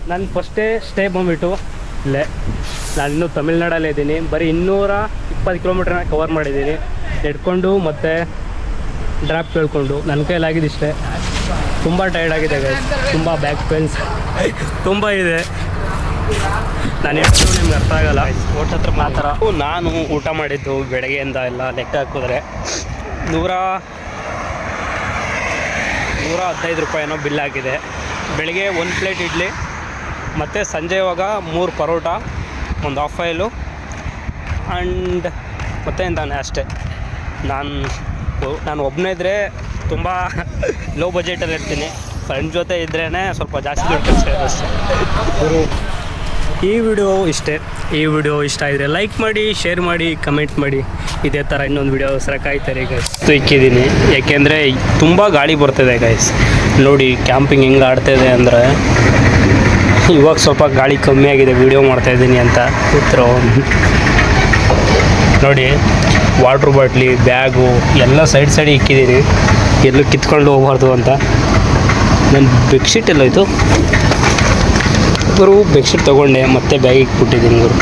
ನಾನು ಫಸ್ಟೇ ಸ್ಟೇ ಬಂದುಬಿಟ್ಟು ಇಲ್ಲೇ. ನಾನಿನ್ನೂ ತಮಿಳ್ನಾಡಲ್ಲೇ ಇದ್ದೀನಿ. ಬರೀ 220 ಕಿಲೋಮೀಟ್ರನ್ನ ಕವರ್ ಮಾಡಿದ್ದೀನಿ ನೆಡ್ಕೊಂಡು ಮತ್ತು ಡ್ರಾಪ್ ಕೇಳ್ಕೊಂಡು. ನನ್ನ ಕೈಲಾಗಿದ್ದಿಷ್ಟೇ. ತುಂಬ ಟೈರ್ಡ್ ಆಗಿದೆ ಗೈಸ್, ತುಂಬ ಬ್ಯಾಕ್ ಪೇನ್ಸ್ ತುಂಬ ಇದೆ. ನಾನು ಎಷ್ಟು ನಿಮ್ಗೆ ಅರ್ಥ ಆಗಲ್ಲ. ಊಟ ಹತ್ರ ಮಾತ್ರ ನಾನು ಊಟ ಮಾಡಿದ್ದು ಬೆಳಗ್ಗೆಯಿಂದ ಎಲ್ಲ ಲೆಕ್ಕ ಹಾಕಿದ್ರೆ 115 ರೂಪಾಯಿನೋ ಬಿಲ್ ಆಗಿದೆ. ಬೆಳಗ್ಗೆ 1 ಪ್ಲೇಟ್ ಇಡ್ಲಿ ಮತ್ತು ಸಂಜೆ ಇವಾಗ 3 ಪರೋಟ, ಒಂದು ಹಾಫ್ ಆಯಿಲು ಆ್ಯಂಡ್ ಮತ್ತೆ ತಾನೆ ಅಷ್ಟೇ. ನಾನು ಒಬ್ಬನೇ ಇದ್ದರೆ ತುಂಬ ಲೋ ಬಜೆಟಲ್ಲಿ ಇರ್ತೀನಿ. ಫ್ರೆಂಡ್ ಜೊತೆ ಇದ್ರೇ ಸ್ವಲ್ಪ ಜಾಸ್ತಿ ದುಡ್ಡು ಖರ್ಚಾಗುತ್ತೆ ಅಷ್ಟೇ. ಈ ವಿಡಿಯೋ ಇಷ್ಟ ಆಗಿದ್ರೆ ಲೈಕ್ ಮಾಡಿ, ಶೇರ್ ಮಾಡಿ, ಕಮೆಂಟ್ ಮಾಡಿ. ಇದೇ ಥರ ಇನ್ನೊಂದು ವಿಡಿಯೋಸ್ಕರ ಕಾಯ್ತಾರೆ ಗೈಸ್. ಇಕ್ಕಿದ್ದೀನಿ ಯಾಕೆಂದರೆ ತುಂಬ ಗಾಳಿ ಬರ್ತಿದೆ ಗೈಸ್. ನೋಡಿ ಕ್ಯಾಂಪಿಂಗ್ ಹೆಂಗೆ ಆಡ್ತಾಯಿದೆ ಅಂದರೆ, ಇವಾಗ ಸ್ವಲ್ಪ ಗಾಳಿ ಕಮ್ಮಿ ಆಗಿದೆ ವಿಡಿಯೋ ಮಾಡ್ತಾಯಿದ್ದೀನಿ ಅಂತ ಕೂತ್ರು. ನೋಡಿ ವಾಟ್ರ್ ಬಾಟ್ಲಿ, ಬ್ಯಾಗು ಎಲ್ಲ ಸೈಡ್ ಇಕ್ಕಿದ್ದೀನಿ, ಎಲ್ಲೂ ಕಿತ್ಕೊಂಡು ಹೋಗ್ಬಾರ್ದು ಅಂತ. ನನ್ನ ಬೆಡ್ಶೀಟ್ ಎಲ್ಲೋಯ್ತು ಗುರು? ಬೆಡ್ಶೀಟ್ ತೊಗೊಂಡೆ ಮತ್ತೆ ಬ್ಯಾಗಿಗೆ ಬಿಟ್ಟಿದ್ದೀನಿ ಗುರು.